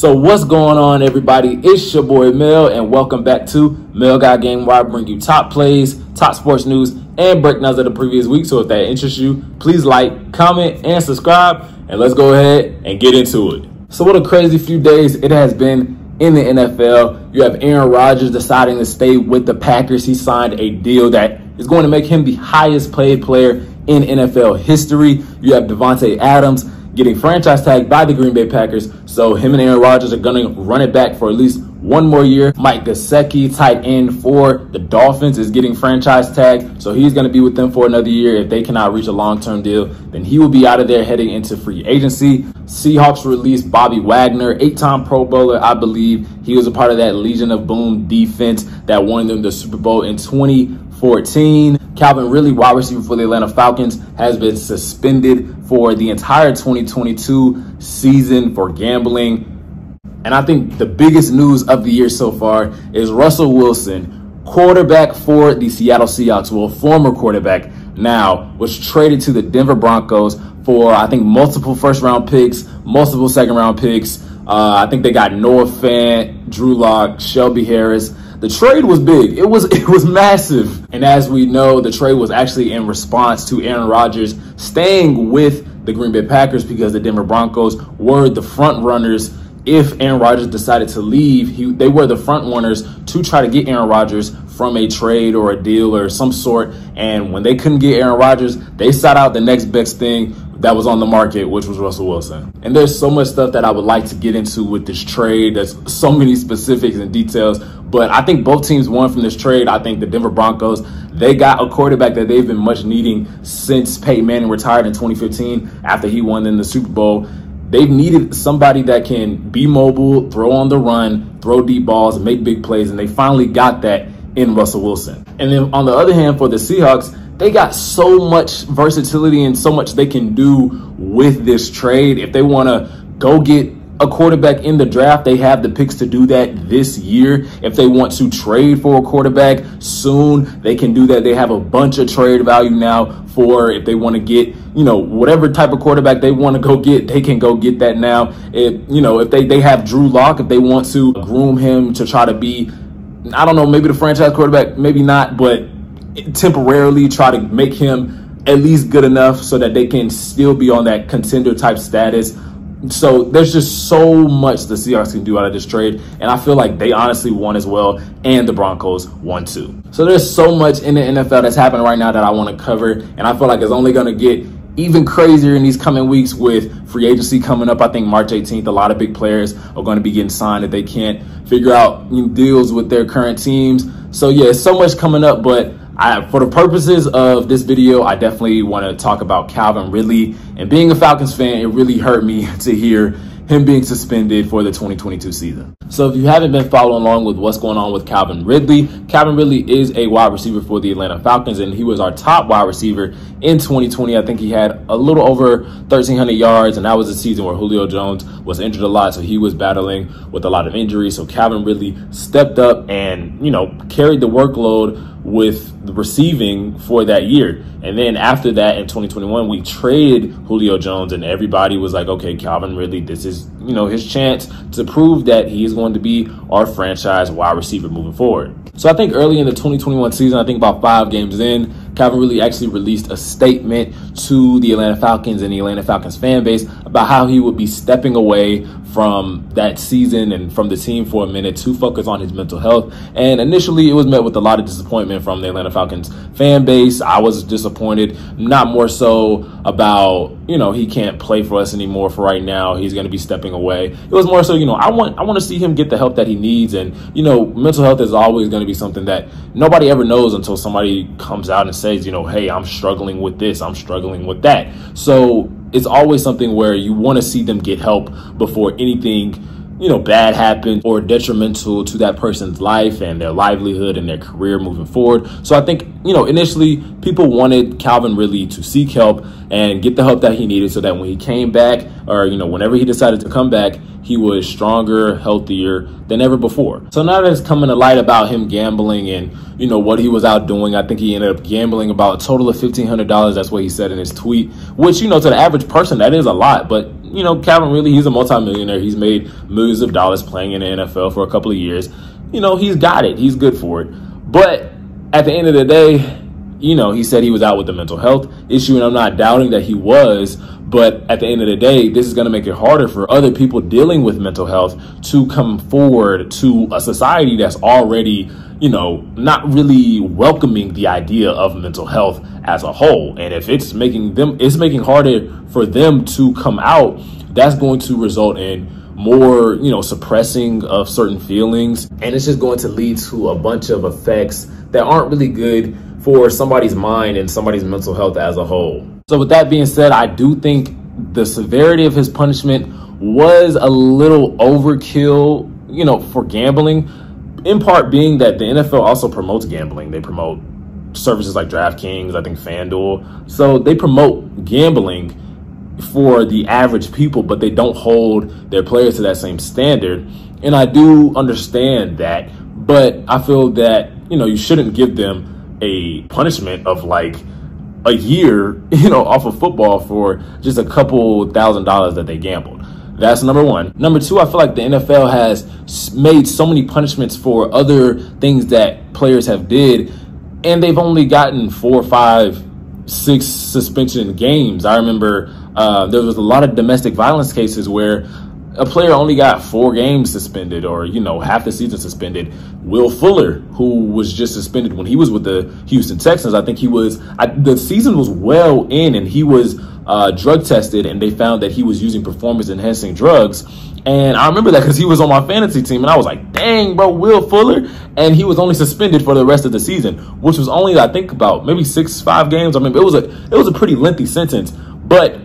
So what's going on, everybody? It's your boy Mel, and welcome back to Mel Got Game, where I bring you top plays, top sports news, and breakdowns of the previous week. So if that interests you, please like, comment, and subscribe, and let's go ahead and get into it. So what a crazy few days it has been in the NFL. You have Aaron Rodgers deciding to stay with the Packers. He signed a deal that is going to make him the highest paid player in NFL history. You have Devontae Adams getting franchise tagged by the Green Bay Packers. So him and Aaron Rodgers are going to run it back for at least one more year. Mike Gesicki, tight end for the Dolphins, is getting franchise tagged. So he's going to be with them for another year. If they cannot reach a long-term deal, then he will be out of there heading into free agency. Seahawks released Bobby Wagner, 8-time Pro Bowler, I believe. He was a part of that Legion of Boom defense that won them the Super Bowl in 2014. Calvin Ridley, wide receiver for the Atlanta Falcons, has been suspended for the entire 2022 season for gambling. And I think the biggest news of the year so far is Russell Wilson, quarterback for the Seattle Seahawks, well, former quarterback now, was traded to the Denver Broncos for, I think, multiple first-round picks, multiple second-round picks. I think they got Noah Fant, Drew Lock, Shelby Harris. The trade was big. It was massive. And as we know, the trade was actually in response to Aaron Rodgers staying with the Green Bay Packers because the Denver Broncos were the front runners. If Aaron Rodgers decided to leave, they were the front runners to try to get Aaron Rodgers from a trade or a deal or some sort. And when they couldn't get Aaron Rodgers, they sought out the next best thing that was on the market, which was Russell Wilson. And there's so much stuff that I would like to get into with this trade. There's so many specifics and details, but I think both teams won from this trade. I think the Denver Broncos, they got a quarterback that they've been much needing since Peyton Manning retired in 2015 after he won in the Super Bowl. They've needed somebody that can be mobile, throw on the run, throw deep balls, make big plays, and they finally got that in Russell Wilson. And then on the other hand, for the Seahawks, they got so much versatility and so much they can do with this trade. If they want to go get a quarterback in the draft, they have the picks to do that this year. If they want to trade for a quarterback soon, they can do that. They have a bunch of trade value now for if they want to get, whatever type of quarterback they want to go get, they can go get that now. If they have Drew Lock, if they want to groom him to try to be, I don't know, maybe the franchise quarterback, maybe not, but temporarily try to make him at least good enough so that they can still be on that contender type status. So there's just so much the Seahawks can do out of this trade, and I feel like they honestly won as well, and the Broncos won too. So there's so much in the NFL that's happening right now that I want to cover, and I feel like it's only going to get even crazier in these coming weeks with free agency coming up. I think March 18th, a lot of big players are going to be getting signed if they can't figure out deals with their current teams. So yeah, so much coming up, but for the purposes of this video, I definitely want to talk about Calvin Ridley. And being a Falcons fan, it really hurt me to hear him being suspended for the 2022 season. So if you haven't been following along with what's going on with Calvin Ridley is a wide receiver for the Atlanta Falcons, and he was our top wide receiver in 2020. I think he had a little over 1,300 yards, and that was a season where Julio Jones was injured a lot, so he was battling with a lot of injuries. So Calvin Ridley stepped up and, carried the workload with the receiving for that year. And then after that, in 2021, we traded Julio Jones, and everybody was like, okay, Calvin Ridley, this is, his chance to prove that he is going to be our franchise wide receiver moving forward. So I think early in the 2021 season, I think about 5 games in, Calvin Ridley actually released a statement to the Atlanta Falcons and the Atlanta Falcons fan base about how he would be stepping away from that season and from the team for a minute to focus on his mental health. And initially, it was met with a lot of disappointment from the Atlanta Falcons fan base. I was disappointed, not more so about, he can't play for us anymore for right now, he's going to be stepping away. It was more so, I want to see him get the help that he needs. And, mental health is always going to be something that nobody ever knows until somebody comes out and says, hey, I'm struggling with this, I'm struggling with that. So it's always something where you want to see them get help before anything bad happens or detrimental to that person's life and their livelihood and their career moving forward. So I think, initially people wanted Calvin Ridley to seek help and get the help that he needed so that when he came back, or, whenever he decided to come back, he was stronger, healthier than ever before. So now that it's coming to light about him gambling and, what he was out doing, I think he ended up gambling about a total of $1,500. That's what he said in his tweet, which, to the average person, that is a lot. But Calvin Ridley, he's a multimillionaire. He's made millions of dollars playing in the NFL for a couple of years. He's got it. He's good for it. But at the end of the day, he said he was out with the mental health issue, and I'm not doubting that he was. But at the end of the day, this is going to make it harder for other people dealing with mental health to come forward to a society that's already, not really welcoming the idea of mental health as a whole. And if it's making harder for them to come out, that's going to result in more, suppressing of certain feelings. And it's just going to lead to a bunch of effects that aren't really good for somebody's mind and somebody's mental health as a whole. So with that being said, I do think the severity of his punishment was a little overkill, for gambling, in part being that the NFL also promotes gambling. They promote services like DraftKings, I think FanDuel. So they promote gambling for the average people, but they don't hold their players to that same standard. And I do understand that, but I feel that, you shouldn't give them a punishment of like a year, off of football for just a couple $1,000s that they gambled. That's number one. Number two, I feel like the NFL has made so many punishments for other things that players have did, and they've only gotten 4, 5, 6 suspension games. I remember there was a lot of domestic violence cases where a player only got 4 games suspended, or, half the season suspended. Will Fuller, who was just suspended when he was with the Houston Texans, I think the season was well in, and he was drug tested, and they found that he was using performance enhancing drugs. And I remember that because he was on my fantasy team, and I was like, dang, bro, Will Fuller. And he was only suspended for the rest of the season, which was only, I think, about maybe 6-5 games. I mean, it was a pretty lengthy sentence, but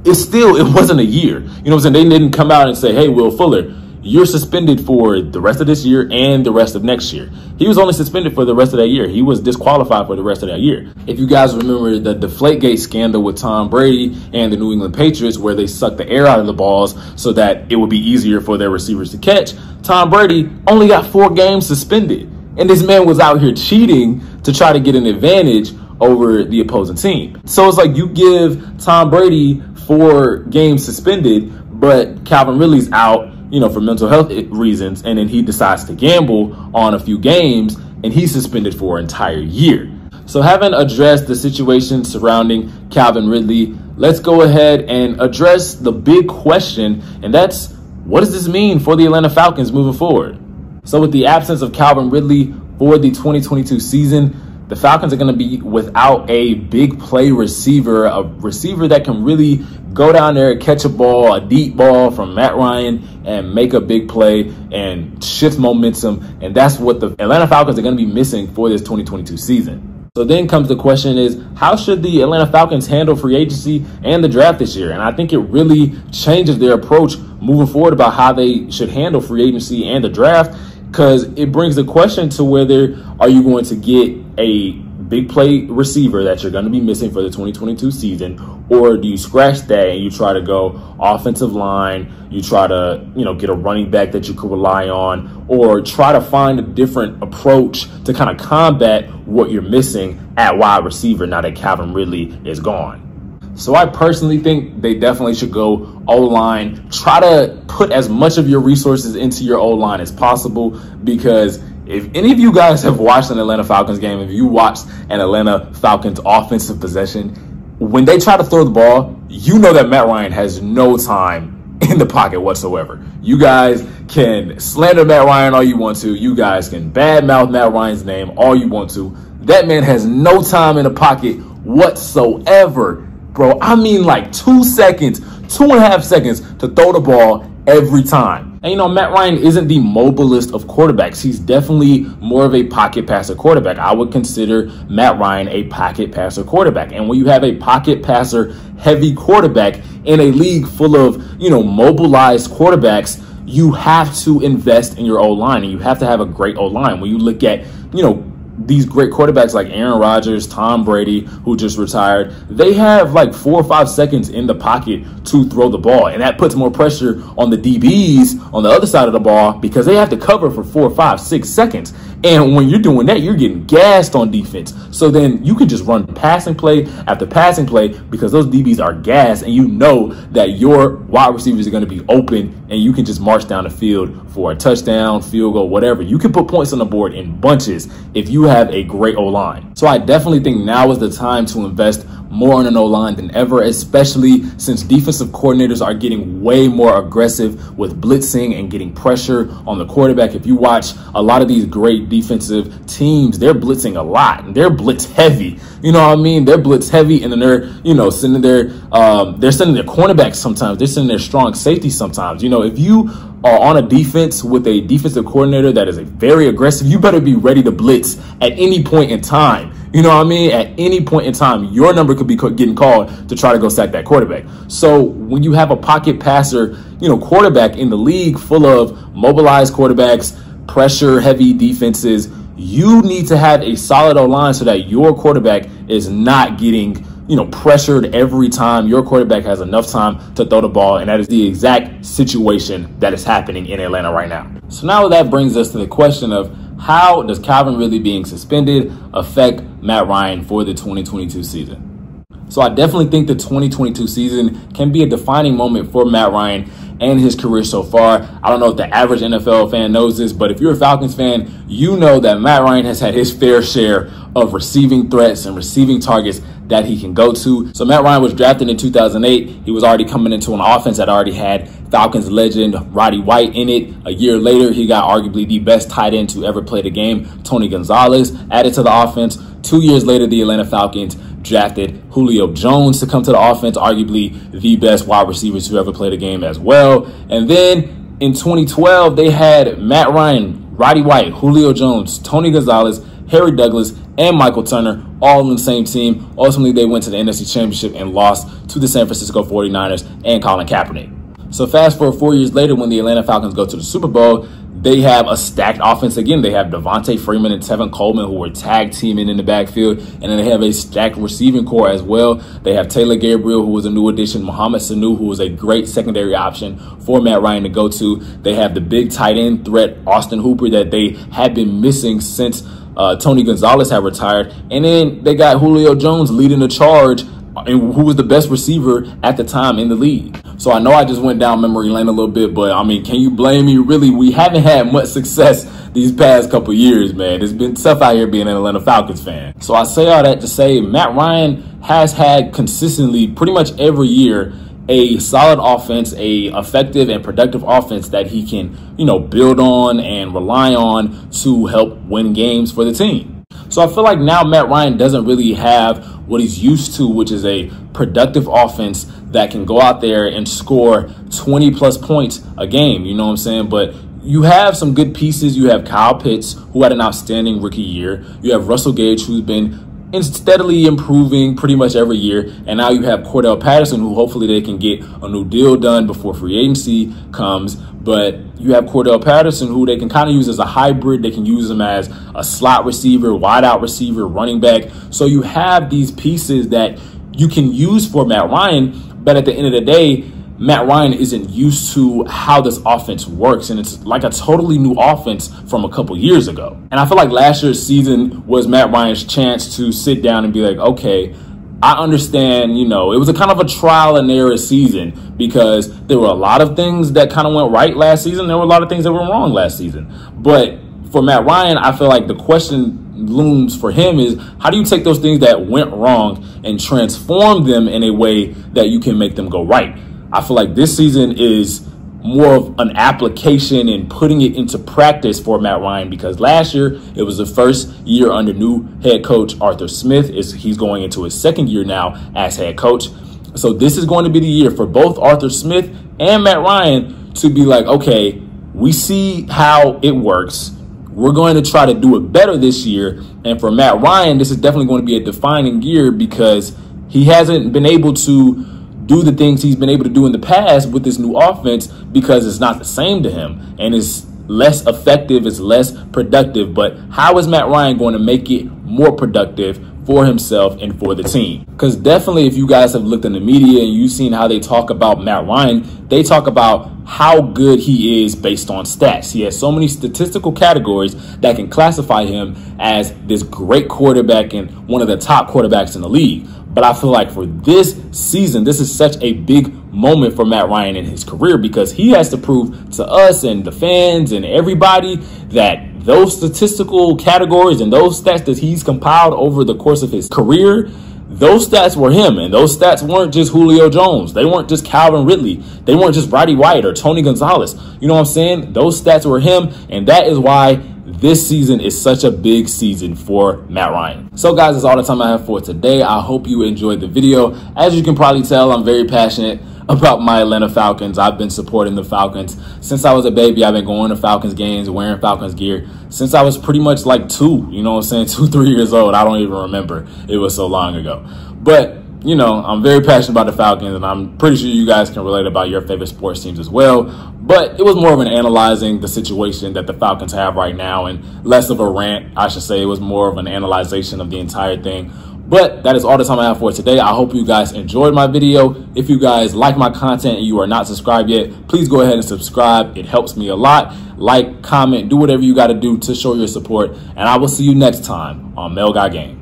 it wasn't a year. You know what I'm saying? They didn't come out and say, hey, Will Fuller, you're suspended for the rest of this year and the rest of next year. He was only suspended for the rest of that year. He was disqualified for the rest of that year. If you guys remember the Deflategate scandal with Tom Brady and the New England Patriots, where they sucked the air out of the balls so that it would be easier for their receivers to catch, Tom Brady only got 4 games suspended. And this man was out here cheating to try to get an advantage over the opposing team. So it's like you give Tom Brady 4 games suspended, but Calvin Ridley's out, for mental health reasons, and then he decides to gamble on a few games, and he's suspended for an entire year. So having addressed the situation surrounding Calvin Ridley, let's go ahead and address the big question, and that's, what does this mean for the Atlanta Falcons moving forward? So with the absence of Calvin Ridley for the 2022 season, the Falcons are going to be without a big play receiver, a receiver that can really go down there, catch a ball, a deep ball from Matt Ryan, and make a big play and shift momentum. And that's what the Atlanta Falcons are going to be missing for this 2022 season. So then comes the question is, how should the Atlanta Falcons handle free agency and the draft this year? And I think it really changes their approach moving forward about how they should handle free agency and the draft, because it brings the question to whether are you going to get a big play receiver that you're going to be missing for the 2022 season, or do you scratch that and you try to go offensive line, you try to, get a running back that you could rely on, or try to find a different approach to kind of combat what you're missing at wide receiver now that Calvin Ridley is gone. So I personally think they definitely should go O-line. Try to put as much of your resources into your O-line as possible, because if any of you guys have watched an Atlanta Falcons game, if you watched an Atlanta Falcons offensive possession, when they try to throw the ball, you know that Matt Ryan has no time in the pocket whatsoever. You guys can slander Matt Ryan all you want to. You guys can badmouth Matt Ryan's name all you want to. That man has no time in the pocket whatsoever. Bro, I mean like 2 seconds, 2.5 seconds to throw the ball every time. And Matt Ryan isn't the mobilest of quarterbacks. He's definitely more of a pocket passer quarterback. I would consider Matt Ryan a pocket passer quarterback. And when you have a pocket passer heavy quarterback in a league full of, mobilized quarterbacks, you have to invest in your O-line, and you have to have a great O-line. When you look at, these great quarterbacks like Aaron Rodgers, Tom Brady, who just retired, they have like 4 or 5 seconds in the pocket to throw the ball. And that puts more pressure on the DBs on the other side of the ball because they have to cover for 4, 5, 6 seconds. And when you're doing that, you're getting gassed on defense. So then you can just run passing play after passing play because those DBs are gassed and you know that your wide receivers are going to be open and you can just march down the field for a touchdown, field goal, whatever. You can put points on the board in bunches if you have a great O-line. So I definitely think now is the time to invest more in an O-line than ever, especially since defensive coordinators are getting way more aggressive with blitzing and getting pressure on the quarterback. If you watch a lot of these great defensive teams, they're blitzing a lot and they're blitz heavy. You know what I mean? They're blitz heavy and then they're, sending their cornerbacks sometimes. They're sending their strong safety sometimes. If you are on a defense with a defensive coordinator that is very aggressive, you better be ready to blitz at any point in time. You know what I mean? At any point in time, your number could be getting called to try to go sack that quarterback. So when you have a pocket passer, quarterback in the league full of mobilized quarterbacks, pressure heavy defenses, you need to have a solid O-line so that your quarterback is not getting pressured every time. Your quarterback has enough time to throw the ball, and that is the exact situation that is happening in Atlanta right now. So now that brings us to the question of how does Calvin Ridley being suspended affect Matt Ryan for the 2022 season? So I definitely think the 2022 season can be a defining moment for Matt Ryan and his career so far. I don't know if the average NFL fan knows this, but if you're a Falcons fan, you know that Matt Ryan has had his fair share of receiving threats and receiving targets that he can go to. So Matt Ryan was drafted in 2008. He was already coming into an offense that already had Falcons legend Roddy White in it. A year later, he got arguably the best tight end to ever play the game, Tony Gonzalez, added to the offense. 2 years later, the Atlanta Falcons drafted Julio Jones to come to the offense, arguably the best wide receivers to ever play the game as well. And then in 2012, they had Matt Ryan, Roddy White, Julio Jones, Tony Gonzalez, Harry Douglas, and Michael Turner, all on the same team. Ultimately, they went to the NFC Championship and lost to the San Francisco 49ers and Colin Kaepernick. So fast forward 4 years later, when the Atlanta Falcons go to the Super Bowl, they have a stacked offense again. They have Devontae Freeman and Tevin Coleman, who were tag teaming in the backfield. And then they have a stacked receiving core as well. They have Taylor Gabriel, who was a new addition, Mohamed Sanu, who was a great secondary option for Matt Ryan to go to. They have the big tight end threat, Austin Hooper, that they had been missing since Tony Gonzalez had retired. And then they got Julio Jones leading the charge, and who was the best receiver at the time in the league. So I know I just went down memory lane a little bit, but I mean, can you blame me? Really, we haven't had much success these past couple years, man. It's been tough out here being an Atlanta Falcons fan. So I say all that to say Matt Ryan has had consistently pretty much every year a solid offense, a effective and productive offense that he can, build on and rely on to help win games for the team. So I feel like now Matt Ryan doesn't really have what he's used to, which is a productive offense that can go out there and score 20 plus points a game. You know what I'm saying? But you have some good pieces. You have Kyle Pitts, who had an outstanding rookie year. You have Russell Gage, who's been steadily improving pretty much every year. And now you have Cordell Patterson, who hopefully they can get a new deal done before free agency comes. But you have Cordell Patterson, who they can kind of use as a hybrid. They can use him as a slot receiver, wideout receiver, running back. So you have these pieces that you can use for Matt Ryan. But at the end of the day, Matt Ryan isn't used to how this offense works. And it's like a totally new offense from a couple years ago. And I feel like last year's season was Matt Ryan's chance to sit down and be like, okay, I understand, it was a kind of a trial and error season because there were a lot of things that kind of went right last season. There were a lot of things that went wrong last season. But for Matt Ryan, I feel like the question looms for him is, how do you take those things that went wrong and transform them in a way that you can make them go right? I feel like this season is more of an application and putting it into practice for Matt Ryan, because last year it was the first year under new head coach Arthur Smith. He's going into his second year now as head coach. So this is going to be the year for both Arthur Smith and Matt Ryan to be like, okay, we see how it works. We're going to try to do it better this year. And for Matt Ryan, this is definitely going to be a defining year because he hasn't been able to do the things he's been able to do in the past with this new offense because it's not the same to him. And it's less effective, it's less productive. But how is Matt Ryan going to make it more productive for himself and for the team? Because definitely, if you guys have looked in the media and you've seen how they talk about Matt Ryan, they talk about how good he is based on stats. He has so many statistical categories that can classify him as this great quarterback and one of the top quarterbacks in the league. But I feel like for this season, this is such a big moment for Matt Ryan in his career, because he has to prove to us and the fans and everybody that those statistical categories and those stats that he's compiled over the course of his career, those stats were him. And those stats weren't just Julio Jones. They weren't just Calvin Ridley. They weren't just Roddy White or Tony Gonzalez. You know what I'm saying? Those stats were him. And that is why this season is such a big season for Matt Ryan. So guys, that's all the time I have for today. I hope you enjoyed the video. As you can probably tell, I'm very passionate about my Atlanta Falcons. I've been supporting the Falcons since I was a baby. I've been going to Falcons games, wearing Falcons gear since I was pretty much like 2, you know what I'm saying, 2, 3 years old. I don't even remember. It was so long ago. But, you know, I'm very passionate about the Falcons, and I'm pretty sure you guys can relate about your favorite sports teams as well. But it was more of an analyzing the situation that the Falcons have right now, and less of a rant, I should say. It was more of an analyzation of the entire thing. But that is all the time I have for today. I hope you guys enjoyed my video. If you guys like my content and you are not subscribed yet, please go ahead and subscribe. It helps me a lot. Like, comment, do whatever you got to do to show your support. And I will see you next time on Mel Got Game.